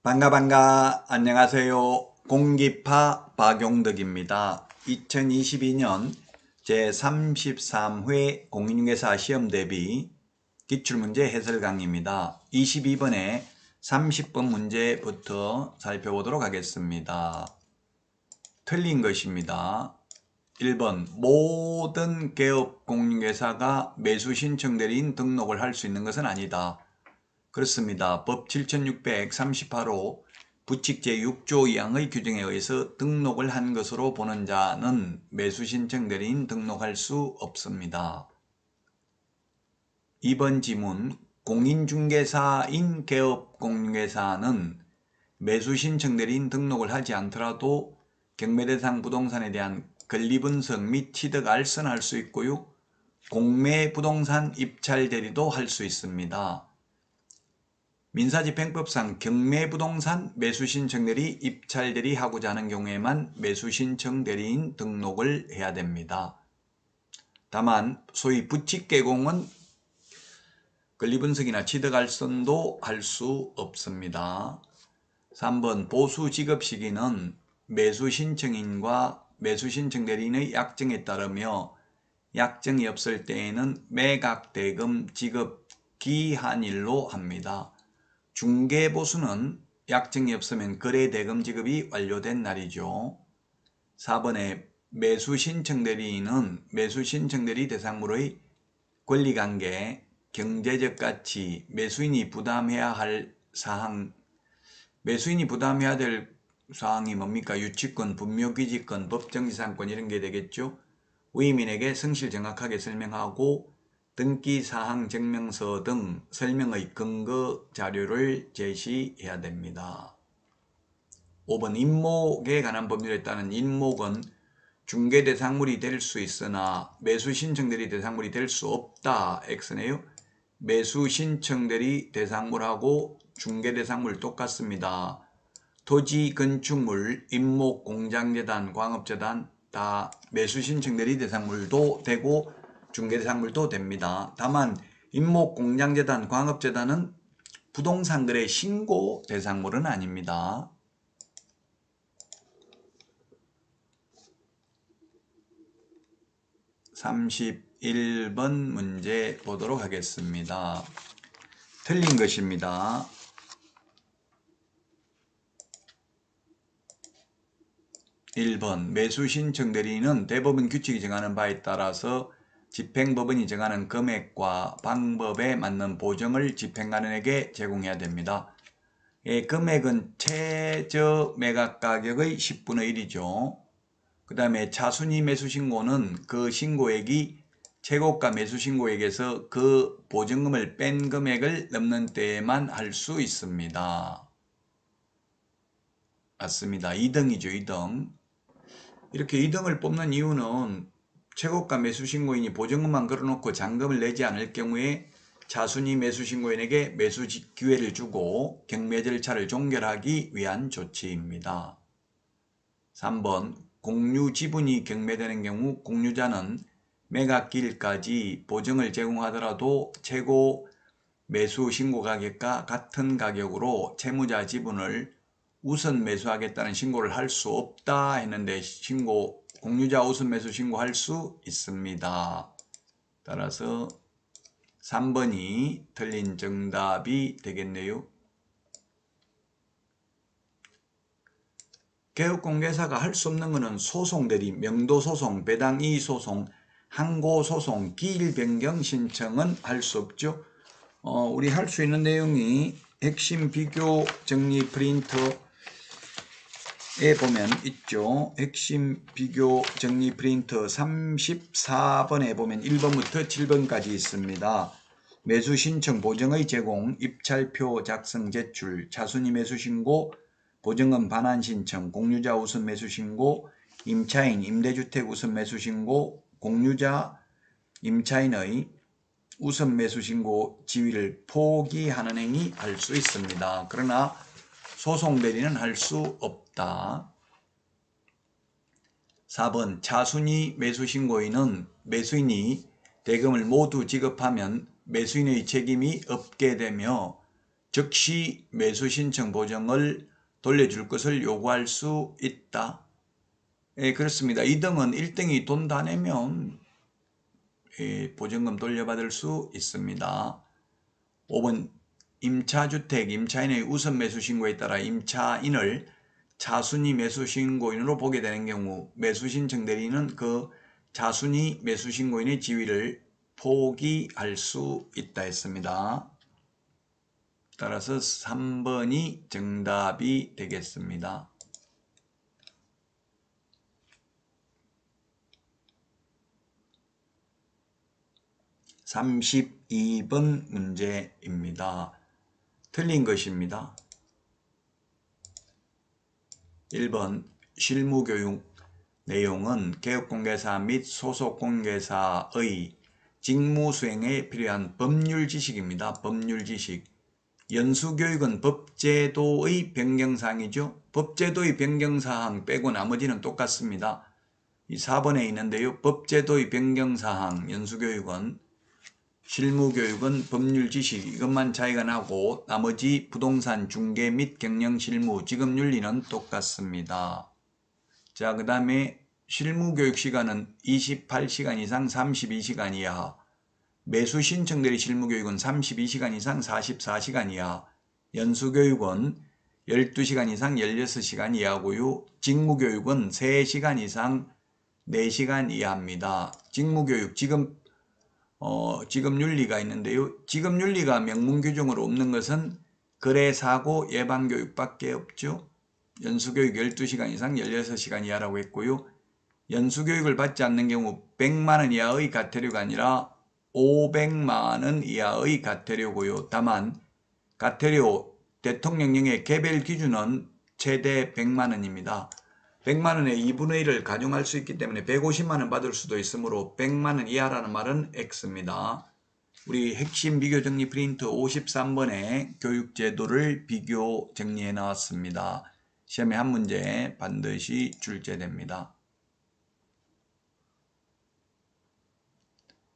반가 안녕하세요. 공기파 박용덕입니다. 2022년 제33회 공인중개사 시험 대비 기출문제 해설 강의입니다. 22번에 30번 문제부터 살펴보도록 하겠습니다. 틀린 것입니다. 1번 모든 개업 공인중개사가 매수 신청 대리인 등록을 할 수 있는 것은 아니다. 그렇습니다. 법 7638호 부칙 제6조 2항의 규정에 의해서 등록을 한 것으로 보는 자는 매수신청 대리인 등록할 수 없습니다. 2번 지문 공인중개사인 개업공인중개사는 매수신청 대리인 등록을 하지 않더라도 경매대상 부동산에 대한 권리분석 및 취득 알선할 수 있고요. 공매부동산 입찰 대리도 할 수 있습니다. 민사집행법상 경매부동산 매수신청대리 입찰대리 하고자 하는 경우에만 매수신청대리인 등록을 해야 됩니다. 다만 소위 부칙개공은 권리분석이나 취득알선도 할 수 없습니다. 3번 보수지급시기는 매수신청인과 매수신청대리인의 약정에 따르며 약정이 없을 때에는 매각대금 지급 기한일로 합니다. 중개보수는 약정이 없으면 거래대금 지급이 완료된 날이죠. 4번에 매수신청대리인은 매수신청대리 대상물의 권리관계, 경제적 가치, 매수인이 부담해야 할 사항, 매수인이 부담해야 될 사항이 뭡니까? 유치권, 분묘귀지권, 법정지상권 이런 게 되겠죠. 위임인에게 성실 정확하게 설명하고 등기사항 증명서 등 설명의 근거 자료를 제시해야 됩니다. 5번 인목에 관한 법률에 따른 인목은 중개대상물이 될 수 있으나 매수신청대리 대상물이 될 수 없다. X네요. 매수신청대리 대상물하고 중개대상물 똑같습니다. 토지, 건축물, 임목, 공장재단, 광업재단 다 매수신청대리 대상물도 되고 중개대상물도 됩니다. 다만 임목, 공장재단, 광업재단은 부동산거래 신고 대상물은 아닙니다. 31번 문제 보도록 하겠습니다. 틀린 것입니다. 1번 매수신청 대리인은 대법원 규칙이 정하는 바에 따라서 집행법원이 정하는 금액과 방법에 맞는 보증을 집행관에게 제공해야 됩니다. 금액은 최저 매각가격의 10분의 1이죠. 그 다음에 차순위 매수신고는 그 신고액이 최고가 매수신고액에서 그 보증금을 뺀 금액을 넘는 때에만 할 수 있습니다. 맞습니다. 2등이죠. 2등. 이렇게 2등을 뽑는 이유는 최고가 매수신고인이 보증금만 걸어놓고 잔금을 내지 않을 경우에 차순위 매수신고인에게 매수 기회를 주고 경매 절차를 종결하기 위한 조치입니다. 3번 공유 지분이 경매되는 경우 공유자는 매각기일까지 보증을 제공하더라도 최고 매수 신고 가격과 같은 가격으로 채무자 지분을 우선 매수하겠다는 신고를 할 수 없다 했는데 공유자 우선 매수 신고할 수 있습니다. 따라서 3번이 틀린 정답이 되겠네요. 개업공개사가 할 수 없는 것은 소송대리, 명도소송, 배당이의소송, 항고소송, 기일변경 신청은 할 수 없죠. 우리 할 수 있는 내용이 핵심 비교 정리 프린터에 보면 있죠. 핵심 비교 정리 프린터 34번에 보면 1번부터 7번까지 있습니다. 매수 신청 보증의 제공, 입찰표 작성 제출, 차순위 매수 신고, 보증금 반환 신청, 공유자 우선 매수 신고, 임차인 임대주택 우선 매수 신고, 공유자 임차인의 우선 매수 신고 지위를 포기하는 행위 할 수 있습니다. 그러나 소송 대리는 할 수 없다. 4번 차순위 매수 신고인은 매수인이 대금을 모두 지급하면 매수인의 책임이 없게 되며 즉시 매수 신청 보정을 돌려줄 것을 요구할 수 있다. 예, 그렇습니다. 2등은 1등이 돈 다 내면 보증금 돌려받을 수 있습니다. 5번 임차주택, 임차인의 우선 매수 신고에 따라 임차인을 차순위 매수 신고인으로 보게 되는 경우 매수 신청 대리인은 그 차순위 매수 신고인의 지위를 포기할 수 있다 했습니다. 따라서 3번이 정답이 되겠습니다. 32번 문제입니다. 틀린 것입니다. 1번 실무교육 내용은 개업공개사 및 소속공개사의 직무수행에 필요한 법률 지식입니다. 법률 지식. 연수교육은 법제도의 변경사항이죠. 법제도의 변경사항 빼고 나머지는 똑같습니다. 이 4번에 있는데요. 법제도의 변경사항 연수교육은, 실무교육은 법률 지식, 이것만 차이가 나고 나머지 부동산 중개 및 경영 실무, 직업윤리는 똑같습니다. 자, 그 다음에 실무교육 시간은 28시간 이상 32시간 이하, 매수 신청 대리 실무교육은 32시간 이상 44시간 이하, 연수교육은 12시간 이상 16시간 이하고요. 직무교육은 3시간 이상 4시간 이하입니다. 직무교육, 직업윤리가 있는데요. 직업윤리가 명문규정으로 없는 것은 거래사고 예방교육밖에 없죠. 연수교육 12시간 이상 16시간 이하라고 했고요. 연수교육을 받지 않는 경우 100만원 이하의 과태료가 아니라 500만원 이하의 과태료고요. 다만 과태료 대통령령의 개별 기준은 최대 100만원입니다. 100만원의 2분의 1을 가중할 수 있기 때문에 150만원 받을 수도 있으므로 100만원 이하라는 말은 X입니다. 우리 핵심 비교 정리 프린트 53번에 교육제도를 비교 정리해 나왔습니다. 시험에 한 문제 반드시 출제됩니다.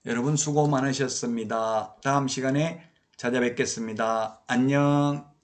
여러분 수고 많으셨습니다. 다음 시간에 찾아뵙겠습니다. 안녕.